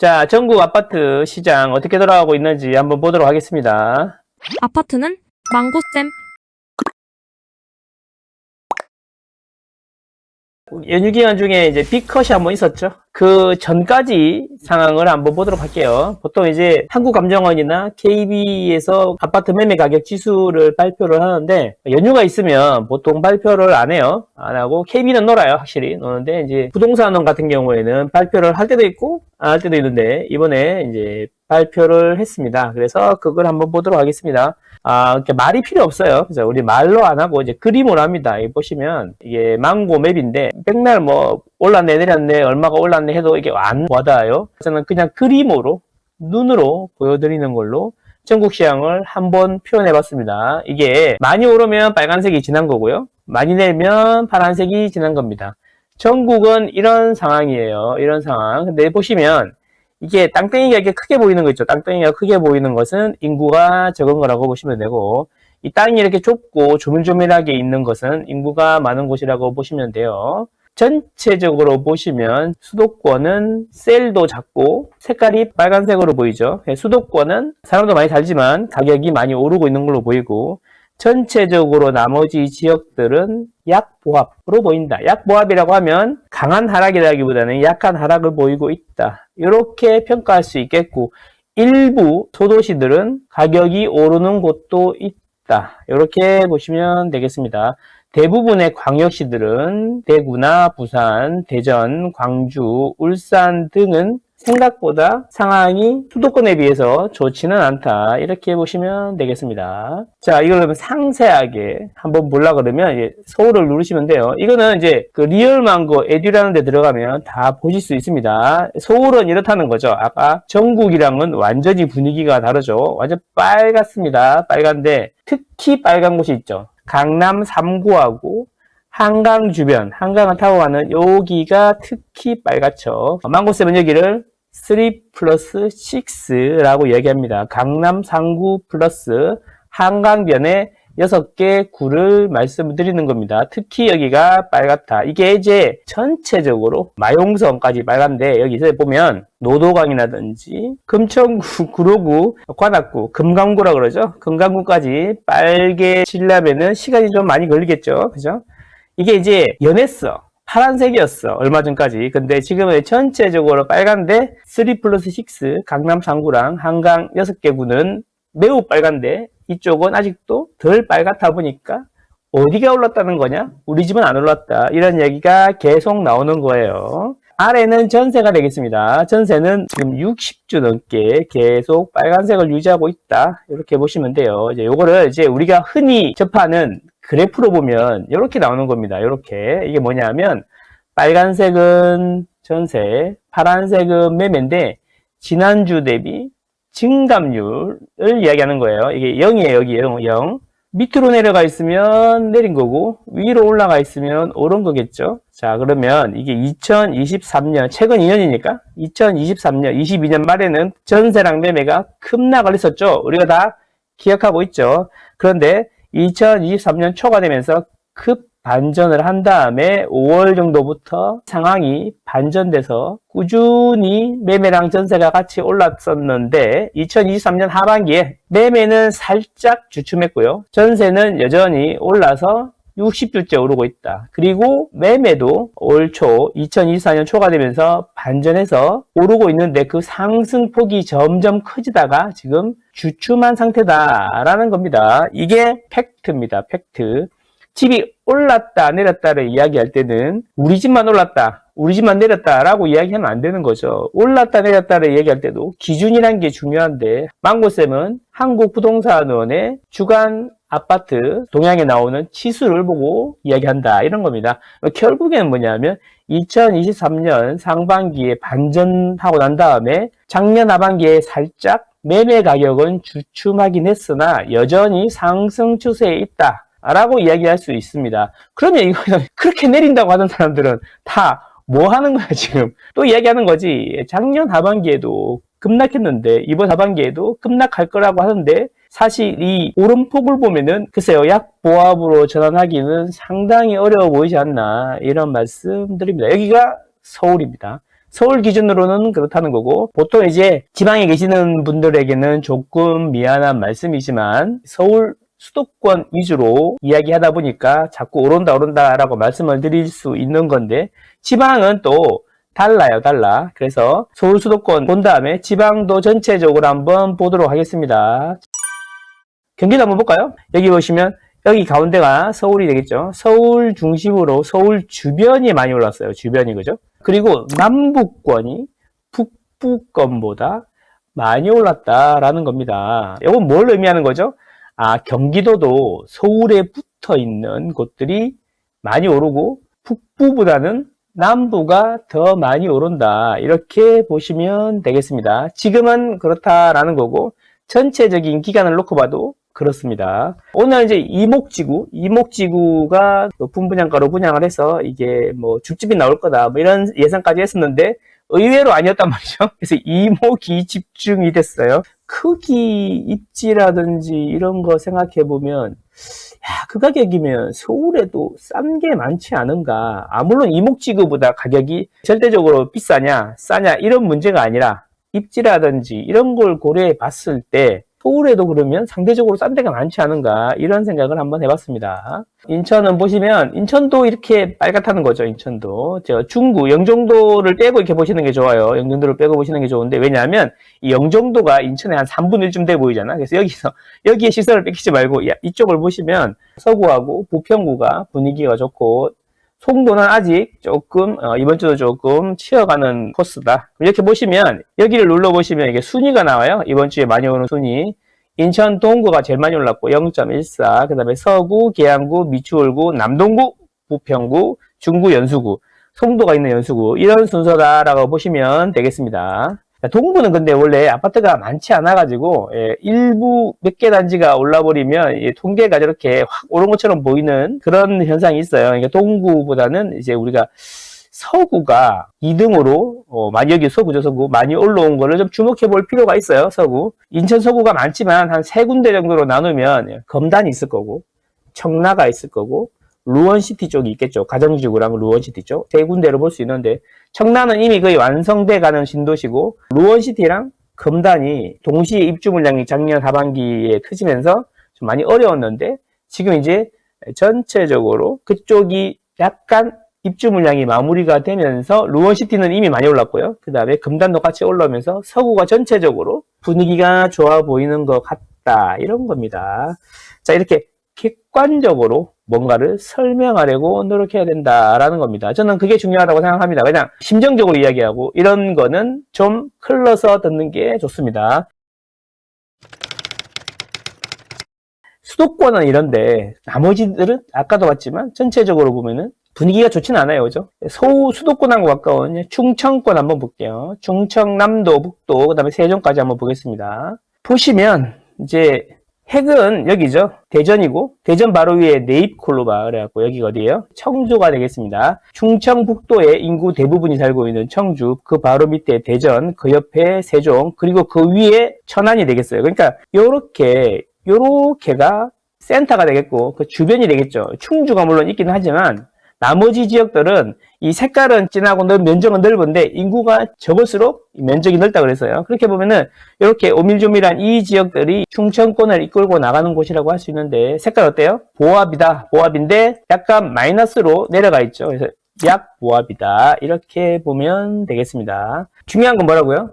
자, 전국 아파트 시장 어떻게 돌아가고 있는지 한번 보도록 하겠습니다. 아파트는 망고쌤. 연휴 기간 중에 이제 빅컷이 한번 있었죠. 그 전까지 상황을 한번 보도록 할게요. 보통 이제 한국감정원이나 KB에서 아파트 매매 가격 지수를 발표를 하는데, 연휴가 있으면 보통 발표를 안 해요. 안 하고 KB는 놀아요. 확실히 노는데, 이제 부동산원 같은 경우에는 발표를 할 때도 있고 안 할 때도 있는데, 이번에 이제 발표를 했습니다. 그래서 그걸 한번 보도록 하겠습니다. 이렇게 말이 필요 없어요. 그래서 우리 말로 안 하고 이제 그림으로 합니다. 여기 보시면 이게 망고 맵인데 백날 뭐 올랐네 내렸네 얼마가 올랐네 해도 이게 안 와닿아요. 저는 그냥 그림으로 눈으로 보여드리는 걸로 전국 시장을 한번 표현해 봤습니다. 이게 많이 오르면 빨간색이 지난 거고요. 많이 내리면 파란색이 지난 겁니다. 전국은 이런 상황이에요. 이런 상황. 근데 보시면 이게 땅덩이가 이렇게 크게 보이는 거 있죠. 땅덩이가 크게 보이는 것은 인구가 적은 거라고 보시면 되고, 이 땅이 이렇게 좁고 조밀조밀하게 있는 것은 인구가 많은 곳이라고 보시면 돼요. 전체적으로 보시면 수도권은 셀도 작고 색깔이 빨간색으로 보이죠. 수도권은 사람도 많이 살지만 가격이 많이 오르고 있는 걸로 보이고, 전체적으로 나머지 지역들은 약보합으로 보인다. 약보합이라고 하면 강한 하락이라기보다는 약한 하락을 보이고 있다. 이렇게 평가할 수 있겠고, 일부 소도시들은 가격이 오르는 곳도 있다. 이렇게 보시면 되겠습니다. 대부분의 광역시들은 대구나 부산, 대전, 광주, 울산 등은 생각보다 상황이 수도권에 비해서 좋지는 않다. 이렇게 보시면 되겠습니다. 자, 이걸 상세하게 한번 보려고 그러면 서울을 누르시면 돼요. 이거는 이제 그 리얼망고 에듀라는 데 들어가면 다 보실 수 있습니다. 서울은 이렇다는 거죠. 아까 전국이랑은 완전히 분위기가 다르죠. 완전 빨갛습니다. 빨간데 특히 빨간 곳이 있죠. 강남 3구하고 한강 주변, 한강을 타고 가는 여기가 특히 빨갛죠. 망고쌤은 여기를 3+6라고 이야기합니다. 강남 3구 플러스 한강변에 6개 구를 말씀드리는 겁니다. 특히 여기가 빨갛다. 이게 이제 전체적으로 마용성까지 빨간데, 여기서 보면 노도강이라든지 금천구, 구로구, 관악구, 금강구라 그러죠. 금강구까지 빨개 지려면은 시간이 좀 많이 걸리겠죠. 그죠? 이게 이제 연했어. 파란색이었어. 얼마 전까지. 근데 지금은 전체적으로 빨간데 3+6 강남 3구랑 한강 6개 구는 매우 빨간데 이쪽은 아직도 덜 빨갛다 보니까 어디가 올랐다는 거냐? 우리 집은 안 올랐다. 이런 얘기가 계속 나오는 거예요. 아래는 전세가 되겠습니다. 전세는 지금 60주 넘게 계속 빨간색을 유지하고 있다. 이렇게 보시면 돼요. 이제 요거를 이제 우리가 흔히 접하는 그래프로 보면 이렇게 나오는 겁니다. 이렇게. 이게 뭐냐면 빨간색은 전세, 파란색은 매매인데 지난주 대비 증감률을 이야기하는 거예요. 이게 0이에요. 여기 0. 밑으로 내려가 있으면 내린 거고 위로 올라가 있으면 오른 거겠죠. 자, 그러면 이게 2023년, 최근 2년이니까 2023년, 22년 말에는 전세랑 매매가 급락을 했었죠. 우리가 다 기억하고 있죠. 그런데 2023년 초가 되면서 급 반전을 한 다음에 5월 정도부터 상황이 반전돼서 꾸준히 매매랑 전세가 같이 올랐었는데 2023년 하반기에 매매는 살짝 주춤했고요. 전세는 여전히 올라서 60주째 오르고 있다. 그리고 매매도 올 초 2024년 초가 되면서 반전해서 오르고 있는데 그 상승폭이 점점 커지다가 지금 주춤한 상태다라는 겁니다. 이게 팩트입니다. 팩트. 집이 올랐다 내렸다를 이야기할 때는 우리 집만 올랐다 우리 집만 내렸다라고 이야기하면 안 되는 거죠. 올랐다 내렸다를 얘기할 때도 기준이란 게 중요한데, 망고쌤은 한국부동산원의 주간 아파트 동향에 나오는 지수를 보고 이야기한다 이런 겁니다. 결국에는 뭐냐면 2023년 상반기에 반전하고 난 다음에 작년 하반기에 살짝 매매 가격은 주춤하긴 했으나 여전히 상승 추세에 있다 라고 이야기할 수 있습니다. 그러면 이거는 그렇게 내린다고 하는 사람들은 다 뭐 하는 거야 지금? 또 이야기하는 거지. 작년 하반기에도 급락했는데 이번 하반기에도 급락할 거라고 하는데, 사실 이 오름폭을 보면은 글쎄요, 약보합으로 전환하기는 상당히 어려워 보이지 않나 이런 말씀 드립니다. 여기가 서울입니다. 서울 기준으로는 그렇다는 거고, 보통 이제 지방에 계시는 분들에게는 조금 미안한 말씀이지만 서울 수도권 위주로 이야기하다 보니까 자꾸 오른다라고 말씀을 드릴 수 있는 건데, 지방은 또 달라요, 달라. 그래서 서울 수도권 본 다음에 지방도 전체적으로 한번 보도록 하겠습니다. 경기도 한번 볼까요? 여기 보시면 여기 가운데가 서울이 되겠죠. 서울 중심으로 서울 주변이 많이 올랐어요. 주변이, 그죠? 그리고 남부권이 북부권보다 많이 올랐다라는 겁니다. 이건 뭘 의미하는 거죠? 경기도도 서울에 붙어 있는 곳들이 많이 오르고 북부보다는 남부가 더 많이 오른다. 이렇게 보시면 되겠습니다. 지금은 그렇다라는 거고, 전체적인 기간을 놓고 봐도 그렇습니다. 오늘 이제 이목지구가 높은 분양가로 분양을 해서 이게 뭐 줍집이 나올 거다, 뭐 이런 예상까지 했었는데 의외로 아니었단 말이죠. 그래서 이목이 집중이 됐어요. 크기, 입지라든지 이런 거 생각해 보면, 그 가격이면 서울에도 싼 게 많지 않은가. 물론 이목지구보다 가격이 절대적으로 비싸냐, 싸냐, 이런 문제가 아니라 입지라든지 이런 걸 고려해 봤을 때 서울에도 그러면 상대적으로 싼 데가 많지 않은가, 이런 생각을 한번 해봤습니다. 인천은 보시면 인천도 이렇게 빨갛다는 거죠. 인천도 중구, 영종도를 빼고 이렇게 보시는 게 좋아요. 영종도를 빼고 보시는 게 좋은데, 왜냐하면 이 영종도가 인천의 한 3분의 1쯤 돼 보이잖아. 그래서 여기에 시선을 뺏기지 말고 이쪽을 보시면 서구하고 부평구가 분위기가 좋고, 송도는 아직 조금 이번 주도 조금 치어가는 코스다. 이렇게 보시면 여기를 눌러보시면 이게 순위가 나와요. 이번 주에 많이 오는 순위. 인천 동구가 제일 많이 올랐고 0.14, 그 다음에 서구, 계양구, 미추홀구, 남동구, 부평구, 중구, 연수구, 송도가 있는 연수구, 이런 순서다라고 보시면 되겠습니다. 동구는 근데 원래 아파트가 많지 않아가지고 일부 몇 개 단지가 올라버리면 통계가 저렇게 확 오른 것처럼 보이는 그런 현상이 있어요. 그러니까 동구보다는 이제 우리가 서구가 2등으로 여기 서구죠, 서구 많이 올라온 거를 좀 주목해 볼 필요가 있어요. 서구, 인천 서구가 많지만 한 3군데 정도로 나누면 검단이 있을 거고, 청라가 있을 거고, 루원시티 쪽이 있겠죠. 가정지구랑 루원시티 쪽 3군데로 볼 수 있는데, 청라는 이미 거의 완성돼 가는 신도시고, 루원시티랑 검단이 동시에 입주 물량이 작년 하반기에 터지면서 좀 많이 어려웠는데, 지금 이제 전체적으로 그쪽이 약간 입주 물량이 마무리가 되면서 루원시티는 이미 많이 올랐고요. 그 다음에 검단도 같이 올라오면서 서구가 전체적으로 분위기가 좋아 보이는 것 같다, 이런 겁니다. 자, 이렇게 객관적으로 뭔가를 설명하려고 노력해야 된다라는 겁니다. 저는 그게 중요하다고 생각합니다. 그냥 심정적으로 이야기하고 이런 거는 좀 흘러서 듣는 게 좋습니다. 수도권은 이런데 나머지들은 아까도 봤지만 전체적으로 보면은 분위기가 좋진 않아요. 그죠? 수도권하고 가까운 충청권 한번 볼게요. 충청, 남도, 북도, 그 다음에 세종까지 한번 보겠습니다. 보시면 이제 핵은 여기죠. 대전이고, 대전 바로 위에 네잎콜로바 그래갖고 여기가 어디예요? 청주가 되겠습니다. 충청북도의 인구 대부분이 살고 있는 청주, 그 바로 밑에 대전, 그 옆에 세종, 그리고 그 위에 천안이 되겠어요. 그러니까 요렇게가 센터가 되겠고, 그 주변이 되겠죠. 충주가 물론 있긴 하지만 나머지 지역들은 이 색깔은 진하고 면적은 넓은데 인구가 적을수록 면적이 넓다 그래서요. 그렇게 보면은 이렇게 오밀조밀한 이 지역들이 충청권을 이끌고 나가는 곳이라고 할 수 있는데, 색깔 어때요? 보합이다. 보합인데 약간 마이너스로 내려가 있죠. 그래서 약보합이다. 이렇게 보면 되겠습니다. 중요한 건 뭐라고요?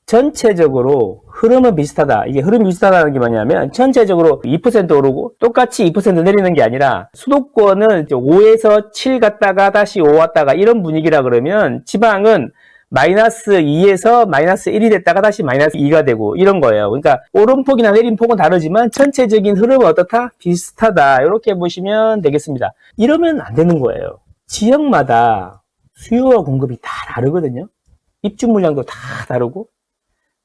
전체적으로 흐름은 비슷하다. 이게 흐름이 비슷하다는 게 뭐냐면 전체적으로 2% 오르고 똑같이 2% 내리는 게 아니라, 수도권은 5에서 7 갔다가 다시 5 왔다가 이런 분위기라 그러면 지방은 마이너스 2에서 마이너스 1이 됐다가 다시 마이너스 2가 되고 이런 거예요. 그러니까 오름폭이나 내림폭은 다르지만 전체적인 흐름은 어떻다? 비슷하다. 이렇게 보시면 되겠습니다. 이러면 안 되는 거예요. 지역마다 수요와 공급이 다 다르거든요. 입주 물량도 다 다르고.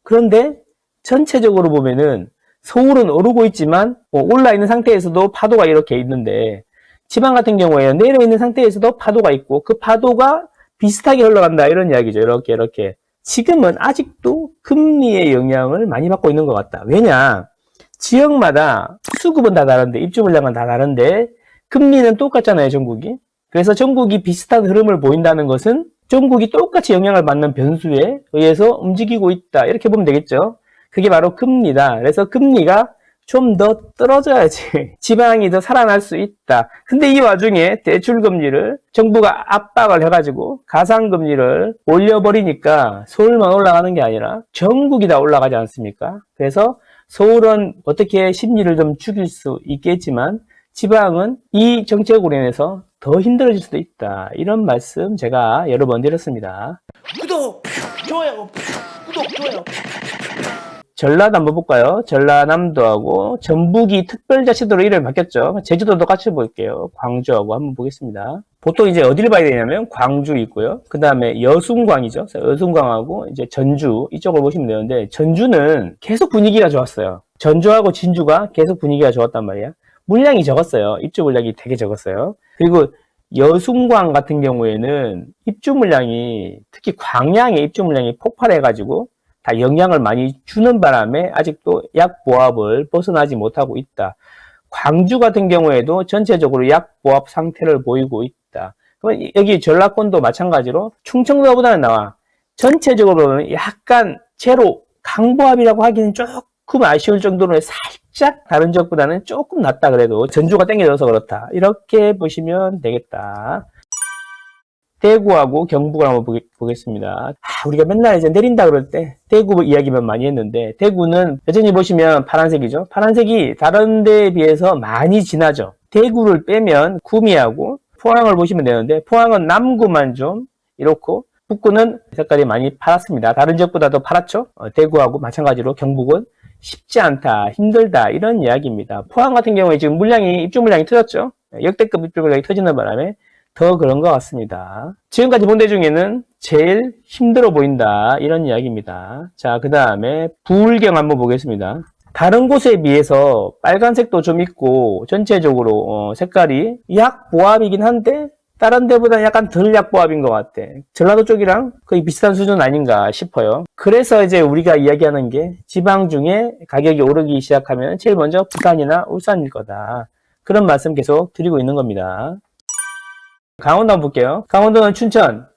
그런데 전체적으로 보면은 서울은 오르고 있지만 올라 있는 상태에서도 파도가 이렇게 있는데, 지방 같은 경우에는 내려 있는 상태에서도 파도가 있고 그 파도가 비슷하게 흘러간다, 이런 이야기죠. 이렇게 지금은 아직도 금리의 영향을 많이 받고 있는 것 같다. 왜냐, 지역마다 수급은 다 다른데 입주 물량은 다 다른데 금리는 똑같잖아요, 전국이. 그래서 전국이 비슷한 흐름을 보인다는 것은 전국이 똑같이 영향을 받는 변수에 의해서 움직이고 있다. 이렇게 보면 되겠죠. 그게 바로 금리다. 그래서 금리가 좀 더 떨어져야지 지방이 더 살아날 수 있다. 근데 이 와중에 대출금리를 정부가 압박을 해가지고 가상금리를 올려버리니까 서울만 올라가는 게 아니라 전국이 다 올라가지 않습니까? 그래서 서울은 어떻게 심리를 좀 죽일 수 있겠지만 지방은 이 정책으로 인해서 더 힘들어질 수도 있다. 이런 말씀 제가 여러 번 드렸습니다. 구독, 좋아요, 구독, 좋아요. 전라도 한번 볼까요? 전라남도하고 전북이 특별자치도로 이름이 바뀌었죠. 제주도도 같이 볼게요. 광주하고 한번 보겠습니다. 보통 이제 어디를 봐야 되냐면 광주 있고요. 그 다음에 여순광이죠. 여순광하고 이제 전주 이쪽을 보시면 되는데 전주는 계속 분위기가 좋았어요. 전주하고 진주가 계속 분위기가 좋았단 말이야. 물량이 적었어요. 입주 물량이 되게 적었어요. 그리고 여순광 같은 경우에는 입주 물량이 특히 광양의 입주 물량이 폭발해가지고 다 영향을 많이 주는 바람에 아직도 약보합을 벗어나지 못하고 있다. 광주 같은 경우에도 전체적으로 약보합 상태를 보이고 있다. 그럼 여기 전라권도 마찬가지로 충청도보다는 나와. 전체적으로는 약간 제로 강보합이라고 하기는 조금 아쉬울 정도로 살짝 다른 지역보다는 조금 낫다 그래도 전주가 땡겨져서 그렇다. 이렇게 보시면 되겠다. 대구하고 경북을 한번 보겠습니다. 우리가 맨날 이제 내린다 그럴 때 대구 이야기만 많이 했는데 대구는 여전히 보시면 파란색이죠. 파란색이 다른 데에 비해서 많이 진하죠. 대구를 빼면 구미하고 포항을 보시면 되는데 포항은 남구만 좀 이렇고 북구는 색깔이 많이 파랗습니다. 다른 지역보다 더 파랗죠. 대구하고 마찬가지로 경북은 쉽지 않다, 힘들다 이런 이야기입니다. 포항 같은 경우에 지금 입주 물량이 터졌죠. 역대급 입주 물량이 터지는 바람에 더 그런 것 같습니다. 지금까지 본 데 중에는 제일 힘들어 보인다 이런 이야기입니다. 자, 그 다음에 부울경 한번 보겠습니다. 다른 곳에 비해서 빨간색도 좀 있고 전체적으로 색깔이 약보합이긴 한데 다른 데보다 약간 덜 약보합인 것 같아. 전라도 쪽이랑 거의 비슷한 수준 아닌가 싶어요. 그래서 이제 우리가 이야기하는 게 지방 중에 가격이 오르기 시작하면 제일 먼저 부산이나 울산일 거다. 그런 말씀 계속 드리고 있는 겁니다. 강원도 한번 볼게요. 강원도는 춘천,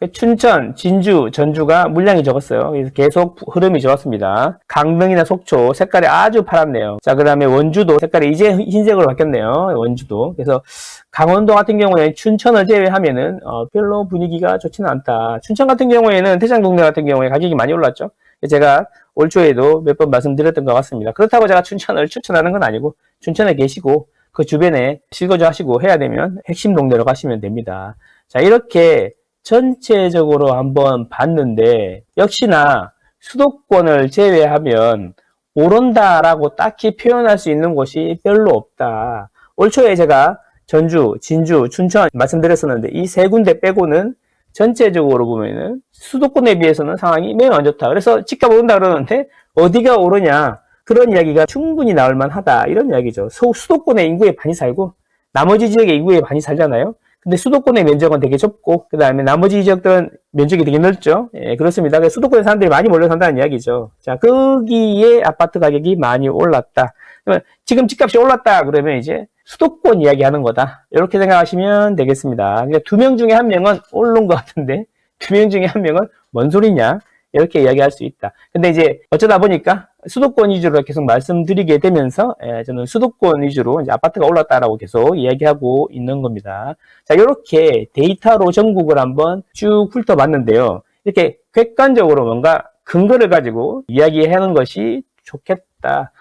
진주, 전주가 물량이 적었어요. 그래서 계속 흐름이 좋았습니다. 강릉이나 속초 색깔이 아주 파랗네요. 자, 그 다음에 원주도 색깔이 이제 흰색으로 바뀌었네요. 원주도. 그래서 강원도 같은 경우에 춘천을 제외하면은 별로 분위기가 좋지는 않다. 춘천 같은 경우에는 태장동네 같은 경우에 가격이 많이 올랐죠. 제가 올 초에도 몇 번 말씀드렸던 것 같습니다. 그렇다고 제가 춘천을 추천하는 건 아니고 춘천에 계시고 그 주변에 실거주 하시고 해야 되면 핵심 동네로 가시면 됩니다. 자, 이렇게 전체적으로 한번 봤는데 역시나 수도권을 제외하면 오른다라고 딱히 표현할 수 있는 곳이 별로 없다. 올 초에 제가 전주, 진주, 춘천 말씀드렸었는데 이 세 군데 빼고는 전체적으로 보면은 수도권에 비해서는 상황이 매우 안 좋다. 그래서 집값 오른다 그러는데 어디가 오르냐? 그런 이야기가 충분히 나올 만하다. 이런 이야기죠. 수도권의 인구의 반이 살고 나머지 지역의 인구의 반이 살잖아요. 근데 수도권의 면적은 되게 좁고 그 다음에 나머지 지역들은 면적이 되게 넓죠. 예, 그렇습니다. 그래서 수도권에 사람들이 많이 몰려 산다는 이야기죠. 자, 거기에 아파트 가격이 많이 올랐다. 그러면 지금 집값이 올랐다 그러면 이제 수도권 이야기 하는 거다. 이렇게 생각하시면 되겠습니다. 그러니까 2명 중에 1명은 오른 것 같은데 2명 중에 1명은 뭔 소리냐? 이렇게 이야기할 수 있다. 근데 이제 어쩌다 보니까 수도권 위주로 계속 말씀드리게 되면서 저는 수도권 위주로 이제 아파트가 올랐다라고 계속 이야기하고 있는 겁니다. 자, 이렇게 데이터로 전국을 한번 쭉 훑어봤는데요. 이렇게 객관적으로 뭔가 근거를 가지고 이야기하는 것이 좋겠다.